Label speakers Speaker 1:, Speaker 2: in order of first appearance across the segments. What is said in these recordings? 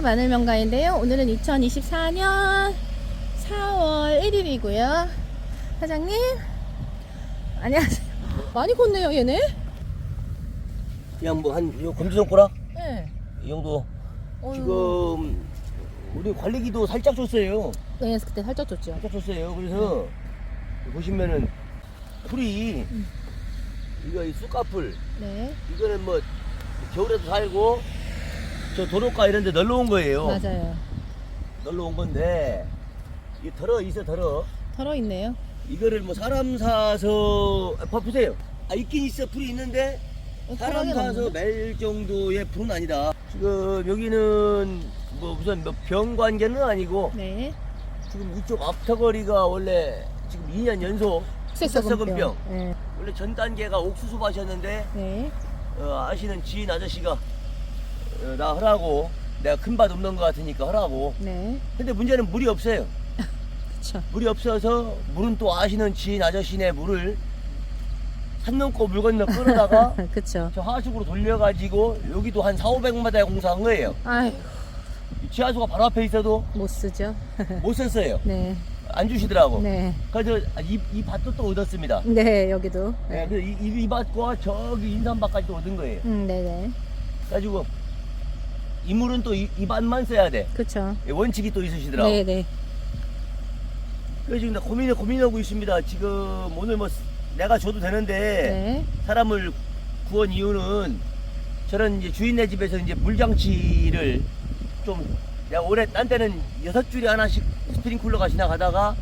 Speaker 1: 안녕하세요. 마늘명가인데요. 오늘은 2024년 4월 1일이고요. 사장님, 안녕하세요. 많이 컸네요, 얘네?
Speaker 2: 그냥 뭐 한 요 검지손가락
Speaker 1: 네.
Speaker 2: 이 정도.
Speaker 1: 어휴.
Speaker 2: 지금 우리 관리기도 살짝 줬어요.
Speaker 1: 네, 그때 살짝 줬죠.
Speaker 2: 살짝 줬어요. 그래서 보시면은 풀이 이거 이 쑥가풀
Speaker 1: 네,
Speaker 2: 이거는 뭐 겨울에도 살고 저 도로가 이런 데 널러 온 거예요.
Speaker 1: 맞아요.
Speaker 2: 널러 온 건데 이 덜어 있어 덜어.
Speaker 1: 털어 있네요.
Speaker 2: 이거를 뭐 사람 사서 보세요. 아 있긴 있어 풀이 있는데 사람
Speaker 1: 털어게
Speaker 2: 사서
Speaker 1: 넣는데?
Speaker 2: 멜 정도의 풀은 아니다. 지금 여기는 뭐 우선 뭐 병 관계는 아니고
Speaker 1: 네.
Speaker 2: 지금 이쪽 앞터거리가 원래 지금 2년 연속 흑색석은병.
Speaker 1: 네.
Speaker 2: 원래 전 단계가 옥수수 밭이었는데
Speaker 1: 네.
Speaker 2: 아시는 지인 아저씨가 나 하라고 내가 큰 밭 없는 것 같으니까 하라고.
Speaker 1: 네.
Speaker 2: 근데 문제는 물이 없어요.
Speaker 1: 그쵸.
Speaker 2: 물이 없어서 물은 또 아시는 지인 아저씨네 물을 산 넘고 물 건너 끌어다가
Speaker 1: 그쵸.
Speaker 2: 저 하수구로 돌려가지고 여기도 한 4,500마다에 공사한 거예요.
Speaker 1: 아휴,
Speaker 2: 지하수가 바로 앞에 있어도
Speaker 1: 못 쓰죠.
Speaker 2: 못 썼어요.
Speaker 1: 네.
Speaker 2: 안 주시더라고.
Speaker 1: 네.
Speaker 2: 그래서 이 밭도 또 얻었습니다.
Speaker 1: 네, 여기도.
Speaker 2: 네, 그래서 이 밭과 저기 인삼밭까지 또 얻은 거예요.
Speaker 1: 네네.
Speaker 2: 그래가지고 이 물은 또 이 밭만 써야 돼.
Speaker 1: 그쵸.
Speaker 2: 원칙이 또 있으시더라고.
Speaker 1: 네네.
Speaker 2: 그래서 지금 나 고민하고 있습니다. 지금 오늘 뭐 내가 줘도 되는데
Speaker 1: 네.
Speaker 2: 사람을 구한 이유는 저런 이제 주인네 집에서 이제 물장치를 좀 내가 올해 딴 때는 6줄이 하나씩 스프링클러가 지나가다가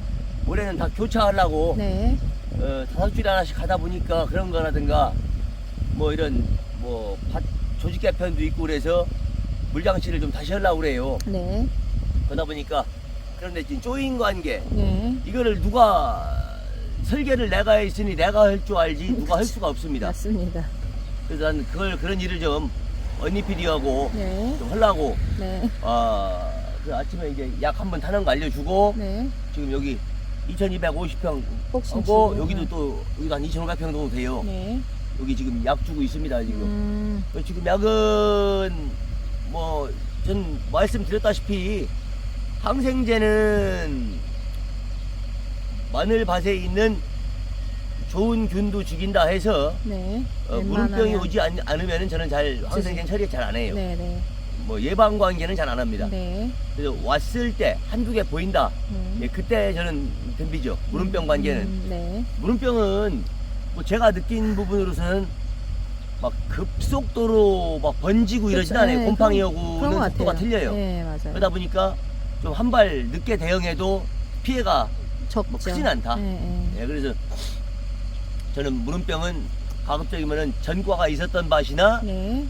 Speaker 2: 올해는 다 교차하려고
Speaker 1: 네.
Speaker 2: 5줄이 하나씩 가다 보니까 그런 거라든가 뭐 이런 뭐 밭 조직 개편도 있고 그래서 물장치를 좀 다시 하려고 그래요.
Speaker 1: 네.
Speaker 2: 그러다 보니까 그런데 지금 조인 관계
Speaker 1: 네.
Speaker 2: 이거를 누가 설계를 내가 했으니 내가 할 줄 알지 누가 할 수가 없습니다.
Speaker 1: 맞습니다.
Speaker 2: 그래서 난 그런 일을 좀 언니 PD하고
Speaker 1: 네.
Speaker 2: 좀 하려고
Speaker 1: 네.
Speaker 2: 그 아침에 이제 약 한 번 타는 거 알려주고
Speaker 1: 네.
Speaker 2: 지금 여기 2250평
Speaker 1: 복싱
Speaker 2: 하고
Speaker 1: 치고.
Speaker 2: 여기도 또 여기도 한 2500평 정도 돼요.
Speaker 1: 네.
Speaker 2: 여기 지금 약 주고 있습니다 지금. 지금 약은 뭐 전 말씀드렸다시피 항생제는 마늘밭에 있는 좋은 균도 죽인다 해서
Speaker 1: 네.
Speaker 2: 무름병이 오지 않으면 저는 잘 항생제 처리 잘 안 해요.
Speaker 1: 네네.
Speaker 2: 뭐 예방 관계는 잘 안 합니다.
Speaker 1: 네.
Speaker 2: 그래서 왔을 때 한두 개 보인다.
Speaker 1: 네.
Speaker 2: 예, 그때 저는 덤비죠. 무름병 관계는.
Speaker 1: 네.
Speaker 2: 무름병은 뭐 제가 느낀 부분으로서는 막 급속도로 막 번지고 이러진
Speaker 1: 그쵸.
Speaker 2: 않아요.
Speaker 1: 네,
Speaker 2: 곰팡이
Speaker 1: 그런
Speaker 2: 오고는
Speaker 1: 것
Speaker 2: 속도가
Speaker 1: 같아요.
Speaker 2: 틀려요.
Speaker 1: 네, 맞아요.
Speaker 2: 그러다 보니까 좀 한 발 늦게 대응해도 피해가
Speaker 1: 적죠.
Speaker 2: 뭐 크진 않다.
Speaker 1: 네, 네.
Speaker 2: 예, 그래서 저는 무름병은 가급적이면은 전과가 있었던 밭이나
Speaker 1: 네.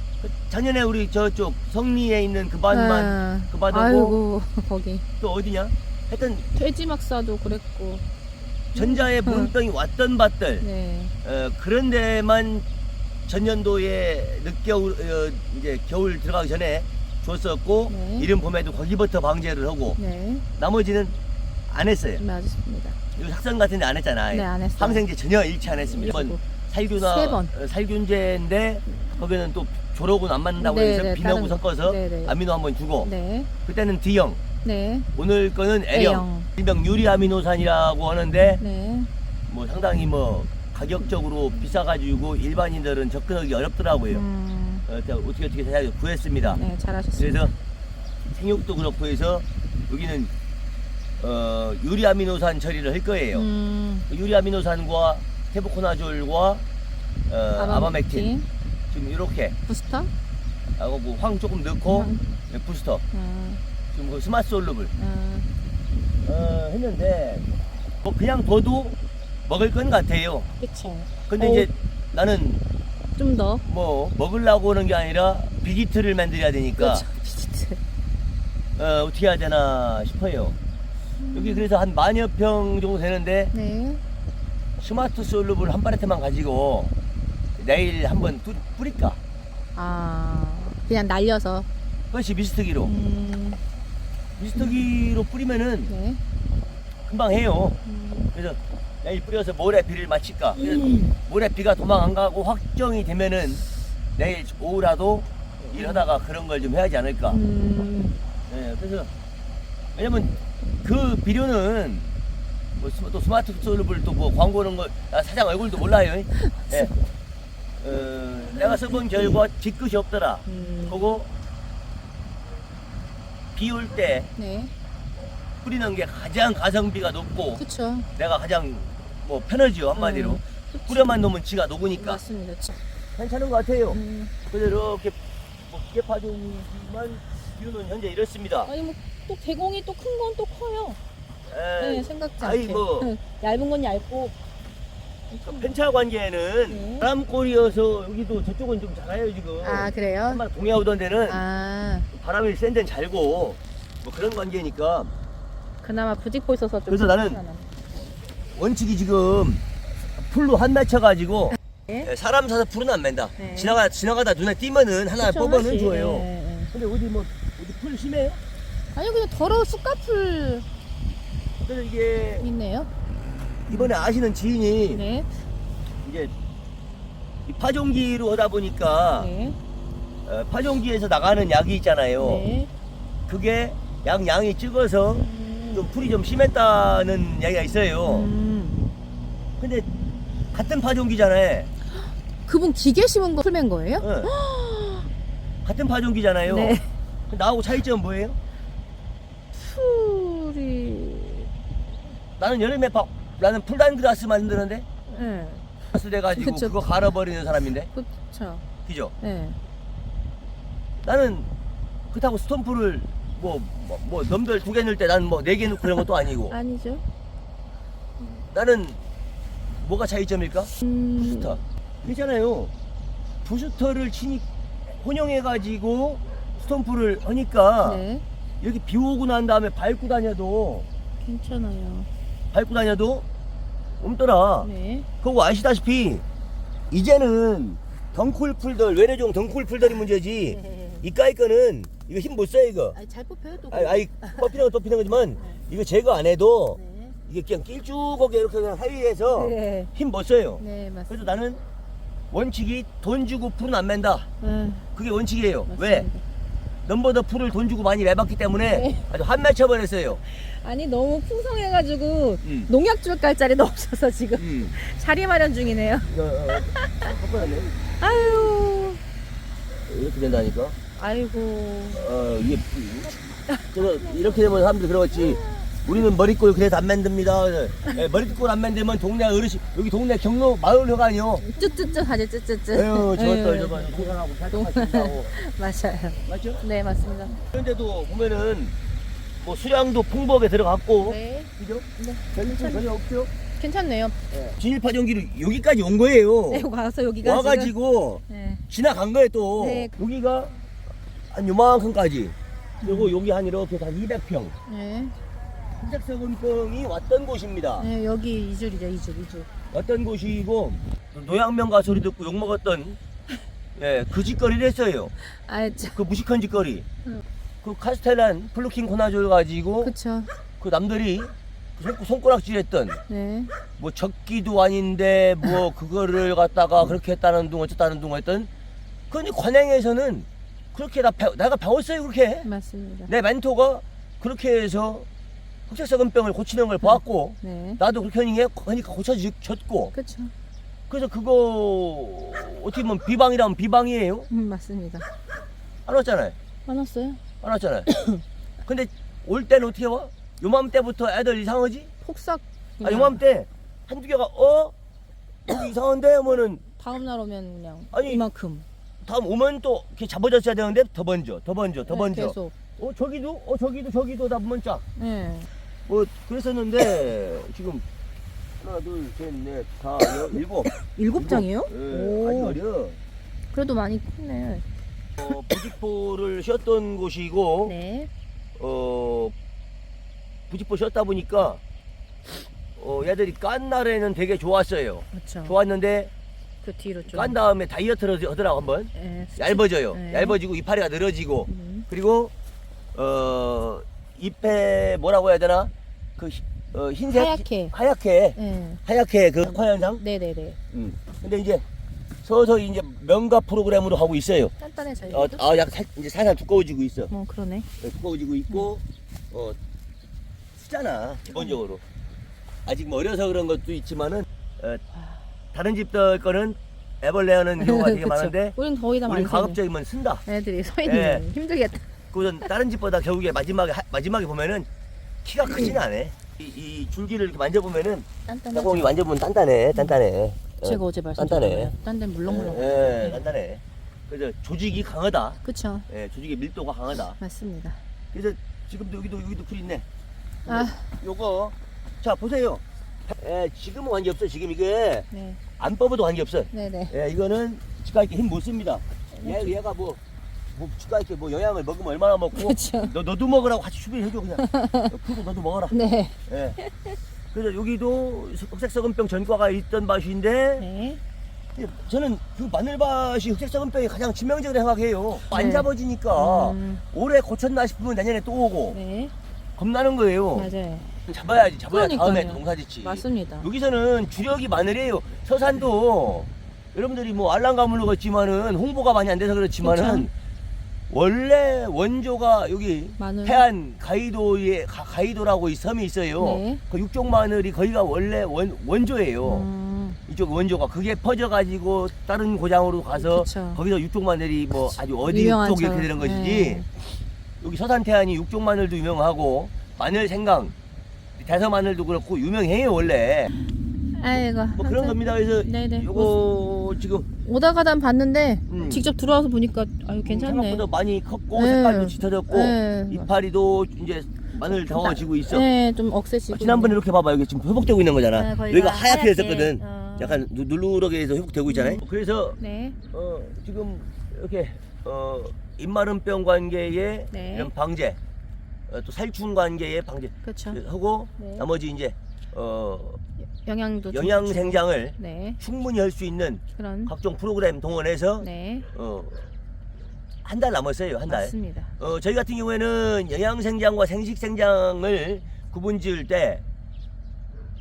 Speaker 2: 작년에 우리 저쪽 성리에 있는 그 밭만 그 밭하고
Speaker 1: 아이고, 거기
Speaker 2: 또 어디냐? 하여튼
Speaker 1: 돼지막사도 그랬고.
Speaker 2: 전자에 무름병이 왔던 밭들
Speaker 1: 네.
Speaker 2: 그런 데만 전년도에 늦겨울 이제 겨울 들어가기 전에 줬었고
Speaker 1: 네.
Speaker 2: 이른 봄에도 거기부터 방제를 하고
Speaker 1: 네.
Speaker 2: 나머지는 안 했어요.
Speaker 1: 맞습니다.
Speaker 2: 이 학생 같은 데 안 했잖아요.
Speaker 1: 네, 안 했어요.
Speaker 2: 항생제 전혀 일치 안 했습니다.
Speaker 1: 그리고
Speaker 2: 살균화
Speaker 1: 세 번.
Speaker 2: 살균제인데 거기는 또 조로군 안 맞는다고
Speaker 1: 네,
Speaker 2: 해서
Speaker 1: 네,
Speaker 2: 비너구
Speaker 1: 다른-
Speaker 2: 섞어서
Speaker 1: 네, 네.
Speaker 2: 아미노 한번 주고
Speaker 1: 네.
Speaker 2: 그때는 D형
Speaker 1: 네.
Speaker 2: 오늘 거는 L형
Speaker 1: A형.
Speaker 2: 일명 유리아미노산이라고 하는데
Speaker 1: 네.
Speaker 2: 뭐 상당히 뭐 가격적으로 비싸가지고 일반인들은 접근하기 어렵더라고요. 어떻게 해서 구했습니다.
Speaker 1: 네, 잘하셨습니다.
Speaker 2: 그래서 생육도 그렇고 해서 여기는 유리아미노산 처리를 할 거예요. 그 유리아미노산과 테부코나졸과 아마맥틴 지금 이렇게
Speaker 1: 부스터?
Speaker 2: 하고 뭐 황 조금 넣고 부스터 지금 그 스마트 솔루블 했는데 뭐 그냥 둬도 먹을 건 같아요.
Speaker 1: 그쵸.
Speaker 2: 근데 이제 나는
Speaker 1: 좀 더.
Speaker 2: 뭐 먹으려고 하는 게 아니라 비기트를 만들어야 되니까
Speaker 1: 그렇죠. 비지트.
Speaker 2: 어떻게 해야 되나 싶어요. 여기 그래서 한 10,000여 평 정도 되는데
Speaker 1: 네.
Speaker 2: 스마트 솔루블 한 파레트만 가지고 내일 한번 뿌릴까?
Speaker 1: 아, 그냥 날려서.
Speaker 2: 그것이 미스트기로 미스트기로 뿌리면은
Speaker 1: 네.
Speaker 2: 금방 해요. 그래서 내일 뿌려서 모레 비를 마칠까? 그래서 모레 비가 도망 안 가고 확정이 되면은 내일 오후라도 일하다가 그런 걸 좀 해야지 않을까? 네, 그래서 왜냐면 그 비료는 또 스마트 솔루블 또 뭐 광고는 거 사장 얼굴도 몰라요. 네. 내가 써본 결과 뒤끝이 없더라. 그거 비 올 때
Speaker 1: 네.
Speaker 2: 뿌리는 게 가장 가성비가 높고
Speaker 1: 그쵸.
Speaker 2: 내가 가장 뭐 편하지요 한마디로. 뿌려만 놓으면 지가 녹으니까
Speaker 1: 맞습니다.
Speaker 2: 괜찮은 것 같아요. 그래서 이렇게 뭐 기계파종만 비율은 현재 이렇습니다.
Speaker 1: 아니 뭐 또 개공이 또 큰 건 또 커요.
Speaker 2: 에,
Speaker 1: 네, 생각지
Speaker 2: 아이,
Speaker 1: 않게.
Speaker 2: 뭐.
Speaker 1: 얇은 건 얇고.
Speaker 2: 펜차 관계는
Speaker 1: 네.
Speaker 2: 바람골이어서 여기도 저쪽은 좀 작아요 지금.
Speaker 1: 아 그래요?
Speaker 2: 한번 동해 오던 데는
Speaker 1: 아
Speaker 2: 바람이 센 데는 잘고 뭐 그런 관계니까.
Speaker 1: 그나마 부직포 있어서 좀.
Speaker 2: 그래서 나는
Speaker 1: 괜찮아.
Speaker 2: 원칙이 지금 풀로 한 맺혀가지고
Speaker 1: 네.
Speaker 2: 사람 사서 풀은 안 맨다.
Speaker 1: 네.
Speaker 2: 지나가다 눈에 띄면은 하나
Speaker 1: 그쵸,
Speaker 2: 뽑아는
Speaker 1: 하나씩.
Speaker 2: 줘요.
Speaker 1: 네, 네.
Speaker 2: 근데 어디 풀 심해요?
Speaker 1: 아니 그냥 더러운 쑥갓풀
Speaker 2: 그래서 이게
Speaker 1: 있네요.
Speaker 2: 이번에 아시는 지인이
Speaker 1: 네.
Speaker 2: 이제 이 파종기로 하다 보니까
Speaker 1: 네.
Speaker 2: 파종기에서 나가는 약이 있잖아요.
Speaker 1: 네.
Speaker 2: 그게 양이 적어서 좀 풀이 좀 심했다는 이야기가 있어요. 근데 같은 파종기잖아요.
Speaker 1: 그분 기계 심은 거 풀맨 거예요?
Speaker 2: 응. 같은 파종기잖아요.
Speaker 1: 네.
Speaker 2: 나하고 차이점은 뭐예요?
Speaker 1: 풀이.
Speaker 2: 나는 여름에 나는 풀단그라스 만드는데
Speaker 1: 네.
Speaker 2: 가스 돼가지고
Speaker 1: 그쵸.
Speaker 2: 그거 갈아버리는 사람인데,
Speaker 1: 그렇죠.
Speaker 2: 그죠?
Speaker 1: 네.
Speaker 2: 나는 그렇다고 스톤풀을 뭐 넘들 2개 넣을 때 난 뭐 4개 넣고 그런 것도 아니고.
Speaker 1: 아니죠.
Speaker 2: 나는 뭐가 차이점일까? 부스터. 그렇잖아요. 부스터를 혼용해가지고 스톰프를 하니까
Speaker 1: 네.
Speaker 2: 여기 비 오고 난 다음에 밟고 다녀도 없더라.
Speaker 1: 네.
Speaker 2: 그거 아시다시피 이제는 덩쿨풀들, 외래종 덩쿨풀들이 문제지. 이까이 거는 이거 힘 못 써요 이거.
Speaker 1: 아니 잘 뽑혀요 또.
Speaker 2: 아이 뽑히는 건 뽑히는 거지만 이거 제거 안 해도
Speaker 1: 네.
Speaker 2: 이게 그냥 길쭉하게 이렇게 그냥 하위에서
Speaker 1: 네.
Speaker 2: 힘 못 써요.
Speaker 1: 네 맞습니다.
Speaker 2: 그래서 나는 원칙이 돈 주고 풀은 안 맨다.
Speaker 1: 네.
Speaker 2: 그게 원칙이에요.
Speaker 1: 맞습니다.
Speaker 2: 왜? 넘버더 풀을 돈 주고 많이 매봤기 때문에
Speaker 1: 네.
Speaker 2: 아주 한 맺혀버렸어요.
Speaker 1: 아니 너무 풍성해가지고
Speaker 2: 음.
Speaker 1: 농약 줄 깔자리도 없어서 지금 자리 마련 중이네요.
Speaker 2: 헛거렸네.
Speaker 1: 아유.
Speaker 2: 이렇게 된다니까.
Speaker 1: 아이고.
Speaker 2: 이게 그래서 이렇게 되면 사람들이 그러겠지. 우리는 머릿골 그래도 안 만듭니다. 머릿골 안 만들면 동네 어르신 여기 동네 경로 마을 회관이요.
Speaker 1: 쯧쯧쯧 하지 쯧쯧쯧.
Speaker 2: 에휴 저것도
Speaker 1: 에휴.
Speaker 2: 저거 동산하고 살짝하신다고.
Speaker 1: 맞아요.
Speaker 2: 맞죠?
Speaker 1: 네 맞습니다.
Speaker 2: 그런데도 보면은 뭐 수량도 풍부하게 들어갔고,
Speaker 1: 네.
Speaker 2: 그죠?
Speaker 1: 네.
Speaker 2: 별일은 전혀 없죠?
Speaker 1: 괜찮네요.
Speaker 2: 진일파종기로 여기까지 온 거예요.
Speaker 1: 네 와서 여기가
Speaker 2: 와가지고
Speaker 1: 지금, 네.
Speaker 2: 지나간 거예요 또.
Speaker 1: 네.
Speaker 2: 여기가 한 요만큼까지. 그리고 여기 한 이렇게 한 200평.
Speaker 1: 네.
Speaker 2: 흰색석은병이 왔던 곳입니다.
Speaker 1: 네 여기 2줄이죠 2줄.
Speaker 2: 왔던 곳이고 노양명가 소리 듣고 욕 먹었던 그 짓거리를 했어요.
Speaker 1: 아 참.
Speaker 2: 그 무식한 짓거리.
Speaker 1: 응.
Speaker 2: 그 카스텔란 플루킨코나졸 가지고
Speaker 1: 그쵸.
Speaker 2: 그 남들이 손가락질했던
Speaker 1: 네.
Speaker 2: 뭐 적기도 아닌데 뭐 그거를 갖다가 그렇게 했다는 둥 어쨌다는 둥 했던. 그런데 관양에서는 그렇게 내가 배웠어요 그렇게.
Speaker 1: 맞습니다.
Speaker 2: 내 멘토가 그렇게 해서 흑색석은병을 고치는 걸 보았고
Speaker 1: 네.
Speaker 2: 나도 그렇게 하니까 고쳐졌고.
Speaker 1: 그쵸.
Speaker 2: 그래서 그거 어떻게 보면 비방이라면 비방이에요.
Speaker 1: 맞습니다.
Speaker 2: 안 왔잖아요.
Speaker 1: 안 왔어요?
Speaker 2: 안 왔잖아요. 근데 올 때는 어떻게 와? 요맘때부터 애들 이상하지?
Speaker 1: 폭삭.
Speaker 2: 아 요맘때 한두 개가 여기 이상한데 하면은
Speaker 1: 다음 날 오면 그냥
Speaker 2: 아니,
Speaker 1: 이만큼.
Speaker 2: 다음 오면 또 이렇게 잡아졌어야 되는데 더 번져
Speaker 1: 네, 계속.
Speaker 2: 저기도 다 번쩍.
Speaker 1: 네.
Speaker 2: 뭐 그랬었는데 지금 하나 둘셋넷 다 일곱.
Speaker 1: 7장이요?
Speaker 2: 아주 어려.
Speaker 1: 그래도 많이 컸네.
Speaker 2: 부직포를 쉬었던 곳이고
Speaker 1: 네.
Speaker 2: 부직포 쉬었다 보니까 얘들이 깐 날에는 되게 좋았어요.
Speaker 1: 그렇죠.
Speaker 2: 좋았는데
Speaker 1: 그 뒤로 좀.
Speaker 2: 깐 다음에 다이어트를 하더라고 한번.
Speaker 1: 네,
Speaker 2: 얇아져요.
Speaker 1: 네.
Speaker 2: 얇아지고 이파리가 늘어지고
Speaker 1: 음.
Speaker 2: 그리고 잎에 뭐라고 해야 되나 그 흰색
Speaker 1: 하얗게.
Speaker 2: 하얗게
Speaker 1: 네.
Speaker 2: 하얗게 그 흑화 현상.
Speaker 1: 네네네.
Speaker 2: 근데 이제 서서히 이제 명가 프로그램으로 하고 있어요.
Speaker 1: 단단해져요.
Speaker 2: 이제 살살 두꺼워지고 있어.
Speaker 1: 그러네.
Speaker 2: 두꺼워지고 있고, 쓰잖아, 기본적으로. 아직 뭐 어려서 그런 것도 있지만은, 다른 집들 거는 애벌레하는 경우가 되게
Speaker 1: 그쵸.
Speaker 2: 많은데,
Speaker 1: 우린 거의 다
Speaker 2: 우린
Speaker 1: 많이
Speaker 2: 가급적이면 쓴다.
Speaker 1: 애들이 서 있는 힘들겠다.
Speaker 2: 그건 다른 집보다 결국에 마지막에 보면은 키가 크진 않아. 이 줄기를 이렇게 만져보면은,
Speaker 1: 단단해.
Speaker 2: 자공이 만져보면 단단해.
Speaker 1: 제가 어제
Speaker 2: 단단해.
Speaker 1: 말씀드렸잖아요. 단단 물렁물렁.
Speaker 2: 단단해. 그래서 조직이 강하다.
Speaker 1: 그쵸.
Speaker 2: 조직의 밀도가 강하다.
Speaker 1: 맞습니다.
Speaker 2: 그래서 지금도 여기도 풀 있네.
Speaker 1: 아.
Speaker 2: 요거 자 보세요. 지금은 관계 없어. 지금 이게
Speaker 1: 네.
Speaker 2: 안 뽑아도 관계 없어.
Speaker 1: 네네.
Speaker 2: 이거는 치과 있게 힘 못 씁니다. 얘가 뭐 치과 있게 뭐 영양을 먹으면 얼마나 먹고
Speaker 1: 그쵸.
Speaker 2: 너도 먹으라고 같이 수비해줘 그냥. 풀고 너도 먹어라.
Speaker 1: 네.
Speaker 2: 예. 그래서 여기도 흑색석은병 전과가 있던 밭인데
Speaker 1: 네.
Speaker 2: 저는 그 마늘밭이 흑색석은병이 가장致命적이라고 생각해요. 안
Speaker 1: 네.
Speaker 2: 잡아지니까 올해 고쳤나 싶으면 내년에 또 오고
Speaker 1: 네.
Speaker 2: 겁나는 거예요.
Speaker 1: 맞아요.
Speaker 2: 잡아야
Speaker 1: 그러니까요.
Speaker 2: 다음에 농사 짓지.
Speaker 1: 맞습니다.
Speaker 2: 여기서는 주력이 마늘이에요. 서산도 여러분들이 뭐 알랑가물로 걷지만은 홍보가 많이 안 돼서 그렇지만은
Speaker 1: 그쵸.
Speaker 2: 원래 원조가 여기
Speaker 1: 마늘.
Speaker 2: 태안 가이도라고 이 섬이 있어요.
Speaker 1: 네.
Speaker 2: 그 육종 마늘이 거기가 원래 원조예요. 이쪽 원조가 그게 퍼져가지고 다른 고장으로 가서
Speaker 1: 그쵸.
Speaker 2: 거기서 육종 마늘이 뭐 아주 어디
Speaker 1: 유명한
Speaker 2: 쪽 이렇게
Speaker 1: 저-
Speaker 2: 되는 것이지.
Speaker 1: 네.
Speaker 2: 여기 서산 태안이 육종 마늘도 유명하고 마늘 생강 대서 마늘도 그렇고 유명해요 원래.
Speaker 1: 아이고.
Speaker 2: 뭐 그런 겁니다. 그래서
Speaker 1: 네네.
Speaker 2: 요거 지금
Speaker 1: 오다 가다 봤는데 직접 들어와서 보니까 괜찮네.
Speaker 2: 생각보다 많이 컸고
Speaker 1: 네.
Speaker 2: 색깔도 짙어졌고
Speaker 1: 네.
Speaker 2: 이파리도 이제 마늘 더워지고 있어.
Speaker 1: 네, 좀 억세지고.
Speaker 2: 지난번에 이렇게 봐봐 여기 지금 회복되고 있는 거잖아.
Speaker 1: 네, 거기가
Speaker 2: 여기가 하얗게
Speaker 1: 하얗게,
Speaker 2: 됐었거든. 약간 누르르게 해서 회복되고 있잖아요. 그래서
Speaker 1: 네.
Speaker 2: 지금 이렇게 입마름병 관계의
Speaker 1: 네.
Speaker 2: 이런 방제, 또 살충 관계의 방제
Speaker 1: 그렇죠.
Speaker 2: 하고
Speaker 1: 네.
Speaker 2: 나머지 이제
Speaker 1: 영양도 좀
Speaker 2: 영양
Speaker 1: 주고.
Speaker 2: 생장을
Speaker 1: 네.
Speaker 2: 충분히 할 수 있는
Speaker 1: 그런.
Speaker 2: 각종 프로그램 동원해서
Speaker 1: 네.
Speaker 2: 한 달 남았어요. 한 달.
Speaker 1: 맞습니다.
Speaker 2: 저희 같은 경우에는 영양 생장과 생식 생장을 구분 지을 때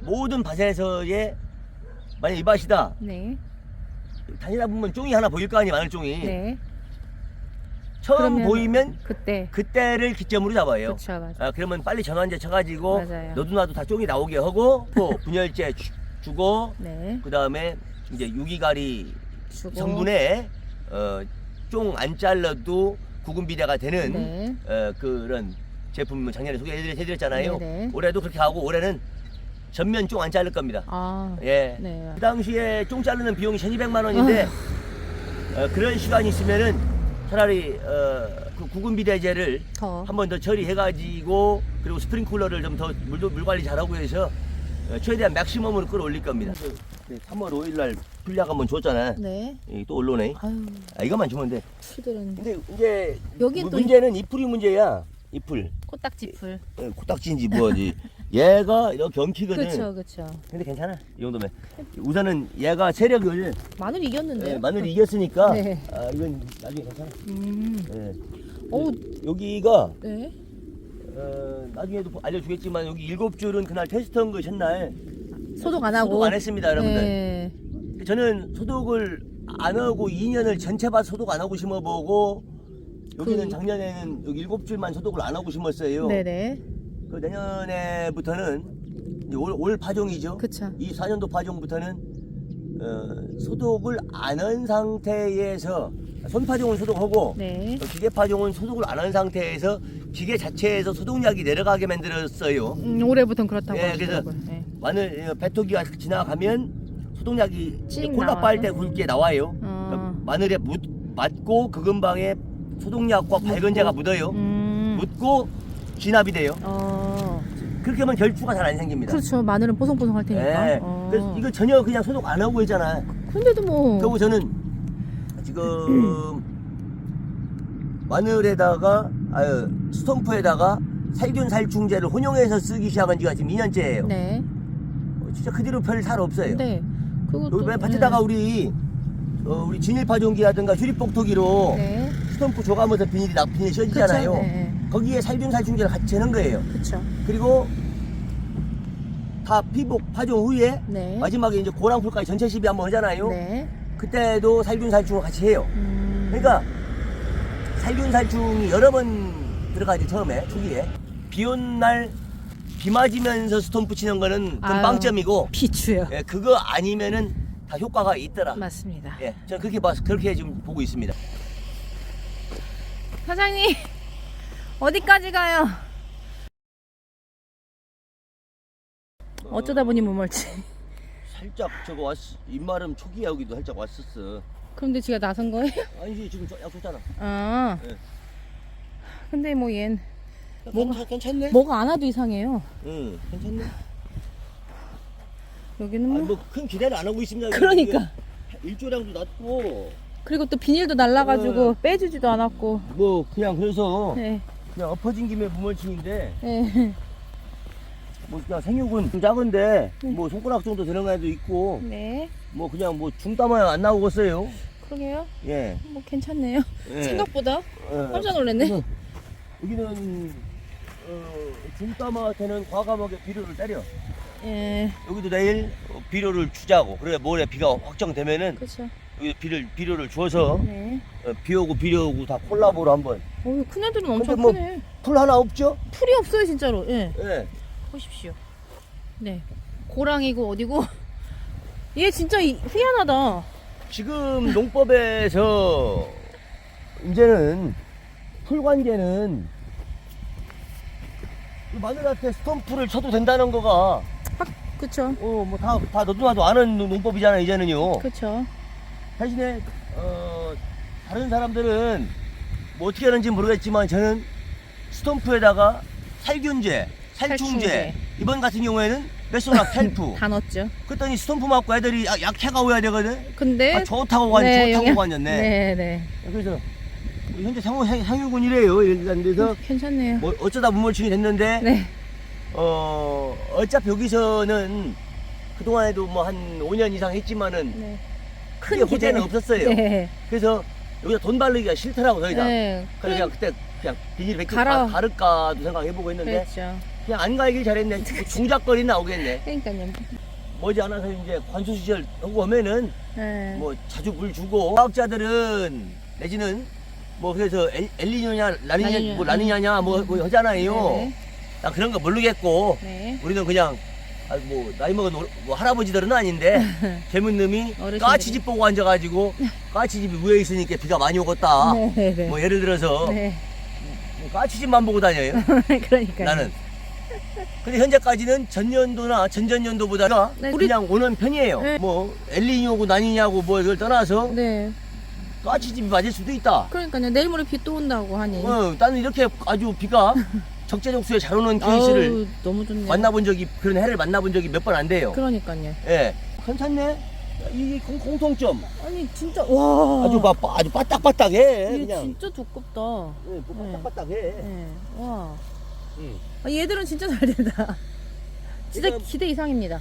Speaker 2: 모든 밭에서의 만약 이 밭이다.
Speaker 1: 네.
Speaker 2: 다니다 보면 종이 하나 보일 거 아니에요. 마늘 종이.
Speaker 1: 네.
Speaker 2: 처음
Speaker 1: 그러면
Speaker 2: 보이면
Speaker 1: 그때.
Speaker 2: 그때를 기점으로 잡아요.
Speaker 1: 그렇죠, 맞아.
Speaker 2: 그러면 빨리 전환제 쳐가지고
Speaker 1: 맞아요.
Speaker 2: 너도 나도 다 종이 나오게 하고 또 분열제 주고
Speaker 1: 네.
Speaker 2: 그 다음에 이제 유기가리
Speaker 1: 주고.
Speaker 2: 성분에 쫑 안 잘라도 구근 비대가 되는
Speaker 1: 네.
Speaker 2: 그런 제품을 작년에 소개해드렸잖아요.
Speaker 1: 네네.
Speaker 2: 올해도 그렇게 하고 올해는 전면 쫑 안 자를 겁니다.
Speaker 1: 아.
Speaker 2: 예.
Speaker 1: 네.
Speaker 2: 그 당시에 쫑 자르는 비용이 1200만 원인데 그런 시간이 있으면은 차라리 그 구근 비대제를
Speaker 1: 더.
Speaker 2: 한 번 더 처리해가지고 그리고 스프링클러를 좀 더 물 관리 잘하고 해서 최대한 맥시멈으로 끌어올릴 겁니다. 3월 5일날 필약 한번 줬잖아.
Speaker 1: 네.
Speaker 2: 또 올라오네.
Speaker 1: 아유.
Speaker 2: 이것만 주면 돼.
Speaker 1: 풀들은
Speaker 2: 근데 이제
Speaker 1: 여긴 또
Speaker 2: 문제는 잎풀이 문제야. 잎풀.
Speaker 1: 코딱지풀.
Speaker 2: 코딱지인지 뭐지. 얘가 이렇게 엉키거든.
Speaker 1: 그렇죠, 그렇죠.
Speaker 2: 근데 괜찮아. 이 정도면. 우선은 얘가 세력을
Speaker 1: 마늘 이겼는데요?
Speaker 2: 마늘이 이겼으니까
Speaker 1: 네.
Speaker 2: 이건 나중에 괜찮아. 예.
Speaker 1: 어우.
Speaker 2: 여기가
Speaker 1: 네.
Speaker 2: 나중에도 알려주겠지만 여기 7줄은 그날 테스트한 거 첫날
Speaker 1: 소독 안 하고.
Speaker 2: 소독 안 했습니다, 여러분들.
Speaker 1: 네.
Speaker 2: 저는 소독을 안 하고 2년을 전체밭 소독 안 하고 심어보고 여기는 작년에는 여기 7줄만 소독을 안 하고 심었어요.
Speaker 1: 네네.
Speaker 2: 그 내년에부터는 이제 올 파종이죠.
Speaker 1: 그쵸.
Speaker 2: 이 4년도 파종부터는 소독을 안 한 상태에서 손파종은 소독하고
Speaker 1: 네.
Speaker 2: 기계 파종은 소독을 안 한 상태에서 기계 자체에서 소독약이 내려가게 만들었어요.
Speaker 1: 올해부터는 그렇다고
Speaker 2: 예, 그래서
Speaker 1: 하더라고요. 네.
Speaker 2: 마늘 배토기가 지나가면 소독약이
Speaker 1: 찡
Speaker 2: 콜라 빨 때
Speaker 1: 나와서.
Speaker 2: 굵게 나와요. 그러니까 마늘에 맞고 그 근방에 소독약과 발건제가 묻어요. 묻고 진압이 돼요. 그렇게 하면 결주가 잘 안 생깁니다.
Speaker 1: 그렇죠. 마늘은 뽀송뽀송할 테니까.
Speaker 2: 예. 그래서 이거 전혀 그냥 소독 안 하고 있잖아.
Speaker 1: 근데도 뭐.
Speaker 2: 그리고 저는 지금 마늘에다가 스톰프에다가 살균 살충제를 혼용해서 쓰기 시작한 지가 지금 2년째예요.
Speaker 1: 네.
Speaker 2: 진짜 그 뒤로 별 살 없어요.
Speaker 1: 네. 그것도.
Speaker 2: 여기 밭에다가 우리 진일 파종기라든가 휴립복토기로
Speaker 1: 네.
Speaker 2: 스톰프 조가면서 비닐이 씌워지잖아요.
Speaker 1: 그쵸? 네.
Speaker 2: 거기에 살균 살충제를 같이 재는 거예요.
Speaker 1: 그쵸.
Speaker 2: 그리고 다 피복 파종 후에
Speaker 1: 네.
Speaker 2: 마지막에 이제 고랑풀까지 전체 시비 한번 하잖아요.
Speaker 1: 네.
Speaker 2: 그때도 살균살충을 같이 해요. 그러니까 살균살충이 여러 번 들어가죠. 처음에 초기에 비 온 날 비 맞으면서 스톰프 치는 거는 그건
Speaker 1: 아유.
Speaker 2: 빵점이고,
Speaker 1: 비추요.
Speaker 2: 예, 그거 아니면은 다 효과가 있더라.
Speaker 1: 맞습니다.
Speaker 2: 예, 저는 그렇게 지금 보고 있습니다.
Speaker 1: 사장님 어디까지 가요? 어쩌다 보니 무멀지.
Speaker 2: 살짝 저거 입마름 초기 여기도 살짝 왔었어.
Speaker 1: 그런데 지가 나선 거예요?
Speaker 2: 아니지, 지금 약속잖아.
Speaker 1: 아.
Speaker 2: 예.
Speaker 1: 근데 뭐 얜
Speaker 2: 괜찮네?
Speaker 1: 뭐가 안 와도 이상해요.
Speaker 2: 응, 괜찮네.
Speaker 1: 여기는 뭐.
Speaker 2: 뭐 큰 기대를 안 하고 있습니다.
Speaker 1: 그러니까.
Speaker 2: 일조량도 낮고,
Speaker 1: 그리고 또 비닐도 날라가지고 빼주지도 않았고.
Speaker 2: 뭐 그냥 그래서
Speaker 1: 네.
Speaker 2: 그냥 엎어진 김에 무멀칭인데,
Speaker 1: 네.
Speaker 2: 뭐 그냥 생육은 좀 작은데 뭐 손가락 정도 되는 애도 있고,
Speaker 1: 네.
Speaker 2: 뭐 그냥 뭐 중따마야 안 나오겠어요.
Speaker 1: 그러게요.
Speaker 2: 예.
Speaker 1: 뭐 괜찮네요.
Speaker 2: 예.
Speaker 1: 생각보다
Speaker 2: 예.
Speaker 1: 깜짝 놀랐네.
Speaker 2: 그래서 여기는 중따마한테는 과감하게 비료를 때려.
Speaker 1: 예.
Speaker 2: 여기도 내일 비료를 주자고. 그래 모레 비가 확정되면은
Speaker 1: 그렇죠.
Speaker 2: 여기 비료를 주어서
Speaker 1: 네.
Speaker 2: 비 오고 비료 오고 다 콜라보로 한번.
Speaker 1: 어우, 큰 애들은 엄청
Speaker 2: 근데 뭐
Speaker 1: 크네.
Speaker 2: 풀 하나 없죠?
Speaker 1: 풀이 없어요, 진짜로. 예.
Speaker 2: 예.
Speaker 1: 보십시오. 네. 고랑이고 어디고. 얘 진짜 희한하다.
Speaker 2: 지금 농법에서 이제는 풀 관계는 마늘한테 스톰프를 쳐도 된다는 거가
Speaker 1: 그쵸.
Speaker 2: 뭐 다 너도 나도 아는 농법이잖아 이제는요.
Speaker 1: 그쵸.
Speaker 2: 대신에 다른 사람들은 뭐 어떻게 하는지 모르겠지만 저는 스톰프에다가 살균제, 살충제,
Speaker 1: 살충제.
Speaker 2: 이번 같은 경우에는 메소락 텔프
Speaker 1: 다 넣었죠.
Speaker 2: 그랬더니 스톰프 맞고 애들이 약해가 오야 되거든.
Speaker 1: 근데.
Speaker 2: 아, 좋다고 좋다고 갔는데.
Speaker 1: 네네.
Speaker 2: 그래서 현재 상유군이래요. 일단 그래서
Speaker 1: 괜찮네요.
Speaker 2: 뭐 어쩌다 무멀칭이 됐는데
Speaker 1: 네.
Speaker 2: 어차피 여기서는 그동안에도 뭐 한 5년 이상 했지만은
Speaker 1: 네.
Speaker 2: 크게 호재는 없었어요.
Speaker 1: 네.
Speaker 2: 그래서 여기다 돈 바르기가 싫더라고 더 이상.
Speaker 1: 네.
Speaker 2: 그래서 그냥 그때 그냥 비닐 백 개
Speaker 1: 갈아.
Speaker 2: 가를까도 생각해보고 했는데
Speaker 1: 그렇죠.
Speaker 2: 그냥 안 갈길 잘했네. 뭐 중작거리 나오겠네.
Speaker 1: 그러니까요.
Speaker 2: 머지않아서 이제 관수 시절 하고 오면은
Speaker 1: 네.
Speaker 2: 뭐 자주 물 주고 과학자들은 내지는 뭐 그래서 엘니뇨냐 라니냐 뭐 라니냐냐 뭐 하잖아요.
Speaker 1: 네.
Speaker 2: 나 그런 거 모르겠고
Speaker 1: 네.
Speaker 2: 우리는 그냥 뭐 나이 먹은 뭐 할아버지들은 아닌데 젊은 놈이
Speaker 1: 어르신들이.
Speaker 2: 까치집 보고 앉아가지고 까치집이 위에 있으니까 비가 많이 오겠다.
Speaker 1: 네.
Speaker 2: 뭐 예를 들어서
Speaker 1: 네.
Speaker 2: 뭐 까치집만 보고 다녀요.
Speaker 1: 그러니까요.
Speaker 2: 나는. 근데 현재까지는 전년도나 전전년도보다
Speaker 1: 네.
Speaker 2: 그냥 오는 편이에요.
Speaker 1: 네.
Speaker 2: 뭐 엘니뇨고 나니냐고 뭐 이걸 떠나서
Speaker 1: 네.
Speaker 2: 까치집이 맞을 수도 있다.
Speaker 1: 그러니까요. 내일 모레 비 또 온다고 하니.
Speaker 2: 나는 이렇게 아주 비가 적재적소에 잘 오는 케이스를
Speaker 1: 아우, 너무 좋네요.
Speaker 2: 만나본 적이 그런 해를 만나본 적이 몇 번 안 돼요.
Speaker 1: 그러니까요.
Speaker 2: 예, 괜찮네. 이 공통점
Speaker 1: 아니 진짜 와.
Speaker 2: 아주 바딱바딱해.
Speaker 1: 얘
Speaker 2: 그냥
Speaker 1: 진짜 두껍다.
Speaker 2: 예, 뭐 바딱바딱해.
Speaker 1: 네. 와.
Speaker 2: 응.
Speaker 1: 아, 얘들은 진짜 잘 된다. 진짜
Speaker 2: 그러니까-
Speaker 1: 기대 이상입니다.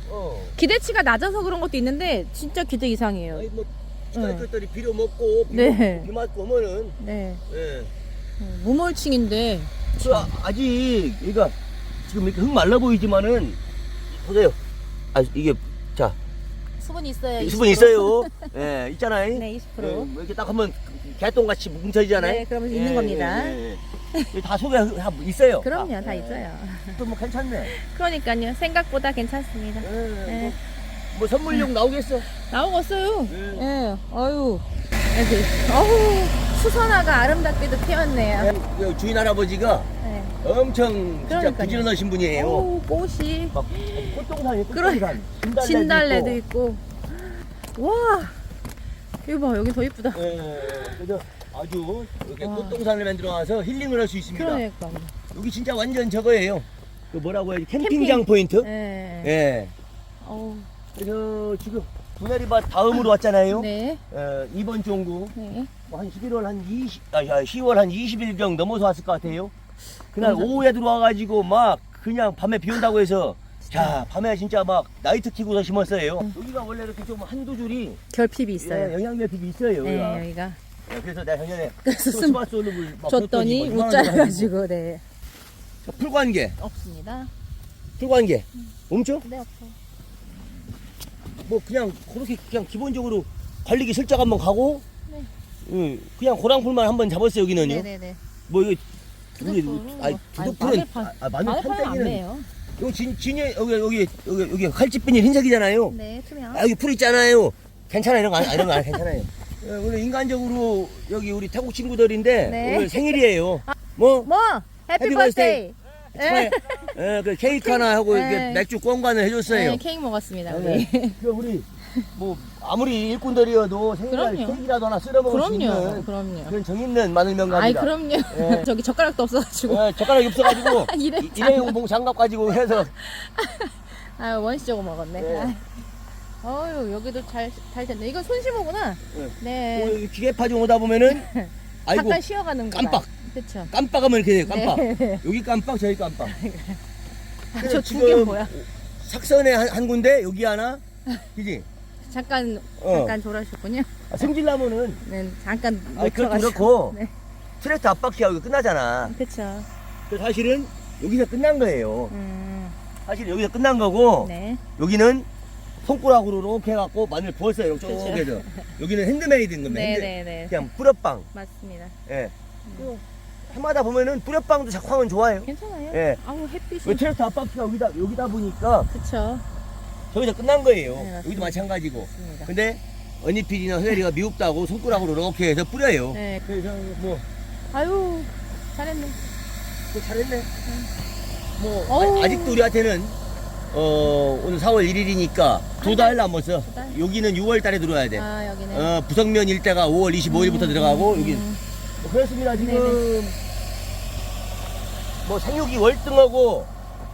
Speaker 2: 어.
Speaker 1: 기대치가 낮아서 그런 것도 있는데 진짜 기대 이상이에요.
Speaker 2: 아니 뭐 스타일들이 비료 먹고
Speaker 1: 네.
Speaker 2: 비 맞고 오면은
Speaker 1: 네.
Speaker 2: 예.
Speaker 1: 무멀칭인데.
Speaker 2: 아직 그러니까 지금 이렇게 흙 말라 보이지만은 보세요. 이게 자
Speaker 1: 수분 있어요.
Speaker 2: 수분 있어요. 예, 있잖아요.
Speaker 1: 네, 20%.
Speaker 2: 뭐 이렇게 딱 하면 개똥같이 뭉쳐지잖아요.
Speaker 1: 네, 그러면서 있는 겁니다.
Speaker 2: 예. 다 속에 다 있어요.
Speaker 1: 그럼요, 다
Speaker 2: 예.
Speaker 1: 있어요.
Speaker 2: 또 뭐 괜찮네.
Speaker 1: 그러니까요. 생각보다 괜찮습니다.
Speaker 2: 예,
Speaker 1: 네.
Speaker 2: 뭐 선물용 나오겠어.
Speaker 1: 나오겠어요.
Speaker 2: 네.
Speaker 1: 예. 아유. 애들. 어우, 수선화가 아름답게도 피었네요.
Speaker 2: 주인 할아버지가
Speaker 1: 네.
Speaker 2: 엄청 진짜
Speaker 1: 그러니까요.
Speaker 2: 부지런하신 분이에요.
Speaker 1: 어우, 꽃이.
Speaker 2: 막 꽃동산이
Speaker 1: 그러-
Speaker 2: 꽃동산.
Speaker 1: 진달래도 있고. 와. 이거 봐, 여기 더 이쁘다.
Speaker 2: 예, 그래서 아주 이렇게
Speaker 1: 와.
Speaker 2: 꽃동산을 만들어서 힐링을 할 수 있습니다.
Speaker 1: 그러니까.
Speaker 2: 여기 진짜 완전 저거예요. 그 뭐라고 해야지
Speaker 1: 캠핑.
Speaker 2: 캠핑장 포인트.
Speaker 1: 예.
Speaker 2: 예.
Speaker 1: 어우.
Speaker 2: 그래서 지금 분해리밭 다음으로 왔잖아요.
Speaker 1: 네.
Speaker 2: 이번 종구
Speaker 1: 네.
Speaker 2: 한 11월 한 10월 한 20일 정도 넘어서 왔을 것 같아요. 그날
Speaker 1: 감사-
Speaker 2: 오후에 들어와가지고 막 그냥 밤에 비 온다고 해서 자 밤에 진짜 막 나이트 키고서 심었어요. 여기가 원래 이렇게 좀 한두 줄이
Speaker 1: 결핍이 있어요.
Speaker 2: 영양결핍이 있어요.
Speaker 1: 네,
Speaker 2: 여기가.
Speaker 1: 여기가.
Speaker 2: 그래서 내가 작년에
Speaker 1: 그래서
Speaker 2: 스마솔을 막
Speaker 1: 줬더니
Speaker 2: 줬더니 뭐
Speaker 1: 웃자가지고, 네.
Speaker 2: 자, 풀관계
Speaker 1: 없습니다.
Speaker 2: 멈춰?
Speaker 1: 네, 없어.
Speaker 2: 뭐 그냥 그렇게 그냥 기본적으로 관리기 슬쩍 한번 가고
Speaker 1: 네.
Speaker 2: 그냥 고랑풀만 한번 잡았어요 여기는요.
Speaker 1: 네네네.
Speaker 2: 뭐 이거
Speaker 1: 두둑풀.
Speaker 2: 두둑풀은 마늘
Speaker 1: 마늘파는 안
Speaker 2: 판때기는
Speaker 1: 매요.
Speaker 2: 요 진에 여기 칼집 비닐 흰색이잖아요.
Speaker 1: 네, 투명.
Speaker 2: 여기 풀 있잖아요. 괜찮아 이런 거 안 괜찮아요. 오늘 인간적으로 여기 우리 태국 친구들인데
Speaker 1: 네.
Speaker 2: 오늘 생일이에요. 뭐
Speaker 1: 해피
Speaker 2: 해피
Speaker 1: 버스데이.
Speaker 2: 그 케이크 하나 하고 이렇게
Speaker 1: 네.
Speaker 2: 맥주 꽁관을 해줬어요.
Speaker 1: 네, 케이크 먹었습니다.
Speaker 2: 네.
Speaker 1: 우리.
Speaker 2: 우리 뭐 아무리 일꾼들이어도 생일날
Speaker 1: 그럼요.
Speaker 2: 케이크라도 하나 쓸어 먹을 수
Speaker 1: 그럼요.
Speaker 2: 있는
Speaker 1: 그럼요.
Speaker 2: 그런 정 있는 마늘
Speaker 1: 아이
Speaker 2: 명가입니다.
Speaker 1: 그럼요.
Speaker 2: 네.
Speaker 1: 저기 젓가락도 없어가지고.
Speaker 2: 젓가락이 없어가지고
Speaker 1: 일회용
Speaker 2: 장갑 가지고 해서
Speaker 1: 아 원시적으로 먹었네.
Speaker 2: 네.
Speaker 1: 어유 여기도 잘 됐네. 이건 손심어구나. 네.
Speaker 2: 뭐 기계파종 오다 보면은 아이고
Speaker 1: 잠깐 쉬어가는 거.
Speaker 2: 깜빡.
Speaker 1: 그렇죠.
Speaker 2: 깜빡하면 이렇게 돼요. 깜빡.
Speaker 1: 네.
Speaker 2: 여기 깜빡 저기 깜빡.
Speaker 1: 저 두 개 뭐야?
Speaker 2: sak선에 한 군데 여기 하나 그지?
Speaker 1: 잠깐 졸아셨군요.
Speaker 2: 승질나면은
Speaker 1: 네, 잠깐
Speaker 2: 그것도
Speaker 1: 놓쳐가지고.
Speaker 2: 그렇고
Speaker 1: 네.
Speaker 2: 트랙터 앞바퀴하고 이거 끝나잖아.
Speaker 1: 그렇죠.
Speaker 2: 그래서 사실은 여기서 끝난 거예요. 사실 여기서 끝난 거고
Speaker 1: 네.
Speaker 2: 여기는 손가락으로 이렇게 해갖고 마늘 부었어요.
Speaker 1: 그쵸.
Speaker 2: 쪼개서. 여기는 핸드메이드인 겁니다.
Speaker 1: 네네네.
Speaker 2: 그냥 뿌려빵.
Speaker 1: 맞습니다.
Speaker 2: 예. 해마다 보면은 뿌려빵도 작황은 좋아요.
Speaker 1: 괜찮아요.
Speaker 2: 예.
Speaker 1: 아우 햇빛이.
Speaker 2: 왜 트랙터 앞바퀴가 여기다 보니까
Speaker 1: 그쵸.
Speaker 2: 저기서 끝난 거예요.
Speaker 1: 네, 맞습니다.
Speaker 2: 여기도 마찬가지고.
Speaker 1: 맞습니다.
Speaker 2: 근데 언니 PD나 허열이가 미흡다고 손가락으로 이렇게 해서 뿌려요.
Speaker 1: 네.
Speaker 2: 그래서 뭐
Speaker 1: 아유 잘했네.
Speaker 2: 잘했네. 뭐
Speaker 1: 어우.
Speaker 2: 아직도 우리한테는 오늘 4월 1일이니까 두 달 남았어.
Speaker 1: 두 달?
Speaker 2: 여기는 6월 달에 들어와야 돼.
Speaker 1: 아 여기는.
Speaker 2: 부석면 일대가 5월 25일부터 들어가고 여기 뭐 그렇습니다. 지금
Speaker 1: 네네.
Speaker 2: 뭐 생육이 월등하고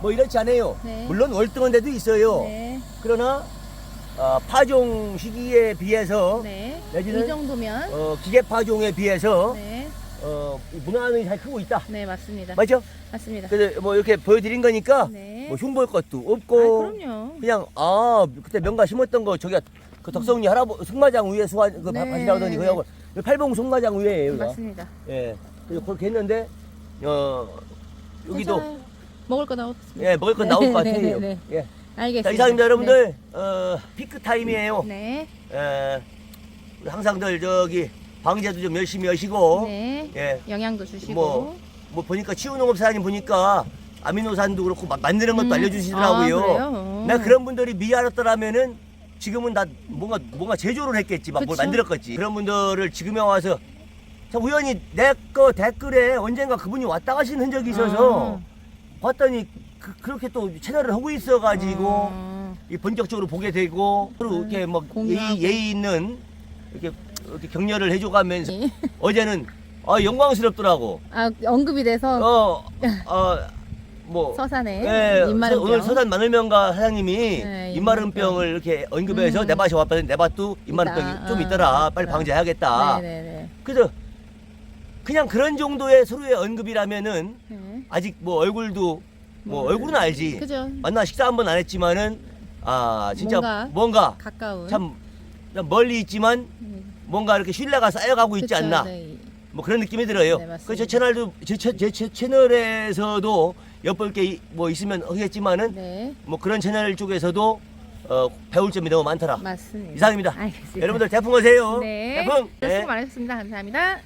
Speaker 2: 뭐 이렇지 않아요.
Speaker 1: 네.
Speaker 2: 물론 월등한 데도 있어요.
Speaker 1: 네.
Speaker 2: 그러나 파종 시기에 비해서
Speaker 1: 네.
Speaker 2: 내지는
Speaker 1: 이 정도면.
Speaker 2: 기계 파종에 비해서
Speaker 1: 네.
Speaker 2: 문화는 잘 크고 있다.
Speaker 1: 네 맞습니다.
Speaker 2: 맞죠?
Speaker 1: 맞습니다.
Speaker 2: 그래서 뭐 이렇게 보여드린 거니까
Speaker 1: 네.
Speaker 2: 뭐 흉볼 것도
Speaker 1: 아,
Speaker 2: 없고
Speaker 1: 그럼요.
Speaker 2: 그냥 그때 명가 심었던 거 저기 그 덕성리 할아버지 승마장 위에 수한 그
Speaker 1: 네.
Speaker 2: 밭이라더니 거기하고 팔봉 승마장 위에예요. 여기가.
Speaker 1: 맞습니다.
Speaker 2: 예. 그래서 그렇게 했는데 여기도
Speaker 1: 괜찮아요. 먹을 거 나왔습니다.
Speaker 2: 예 먹을 건 나올 것
Speaker 1: 네,
Speaker 2: 같아요.
Speaker 1: 네,
Speaker 2: 예.
Speaker 1: 알겠습니다.
Speaker 2: 자 이상입니다 여러분들. 피크 타임이에요.
Speaker 1: 네.
Speaker 2: 우리 항상들 저기 방제도 좀 열심히 하시고
Speaker 1: 네.
Speaker 2: 예.
Speaker 1: 영양도 주시고.
Speaker 2: 뭐 보니까 치유농업사님 보니까 아미노산도 그렇고 만드는 것도 알려주시더라고요.
Speaker 1: 아, 그래요?
Speaker 2: 내가 그런 분들이 미알았더라면은 지금은 나 뭔가 제조를 했겠지, 막 뭘
Speaker 1: 그쵸.
Speaker 2: 만들었겠지. 그런 분들을 지금에 와서 참 우연히 내 거 댓글에 언젠가 그분이 왔다 가신 흔적이 있어서 봤더니 그렇게 또 채널을 하고 있어가지고 이 본격적으로 보게 되고 서로 이렇게 뭐
Speaker 1: 공유하고.
Speaker 2: 예의 있는 이렇게 격려를 해줘가면서
Speaker 1: 네.
Speaker 2: 어제는 영광스럽더라고.
Speaker 1: 아 언급이 돼서
Speaker 2: 뭐
Speaker 1: 서산에
Speaker 2: 예,
Speaker 1: 입마름병.
Speaker 2: 오늘 서산 마늘명가 사장님이
Speaker 1: 네,
Speaker 2: 입마름병을 이렇게 언급해서 내 밭에 왔더니 내 밭도 입마름병이
Speaker 1: 있다.
Speaker 2: 좀 있더라. 빨리 방제해야겠다.
Speaker 1: 네네네.
Speaker 2: 그래서 그냥 그런 정도의 서로의 언급이라면은
Speaker 1: 네.
Speaker 2: 아직 뭐 얼굴도 뭐 얼굴은 알지.
Speaker 1: 그죠.
Speaker 2: 만나 식사 한 번 안 했지만은 진짜 뭔가
Speaker 1: 가까운.
Speaker 2: 참 멀리 있지만 뭔가 이렇게 신뢰가 쌓여가고 있지
Speaker 1: 그쵸,
Speaker 2: 않나.
Speaker 1: 네.
Speaker 2: 뭐 그런 느낌이 들어요.
Speaker 1: 네, 맞습니다.
Speaker 2: 그제 채널도 제 채널에서도 엿볼 게 뭐 있으면 하겠지만은
Speaker 1: 네.
Speaker 2: 뭐 그런 채널 쪽에서도 배울 점이 너무 많더라.
Speaker 1: 맞습니다.
Speaker 2: 이상입니다.
Speaker 1: 알겠습니다.
Speaker 2: 여러분들 대풍 하세요.
Speaker 1: 네.
Speaker 2: 대풍.
Speaker 1: 수고 많으셨습니다. 감사합니다.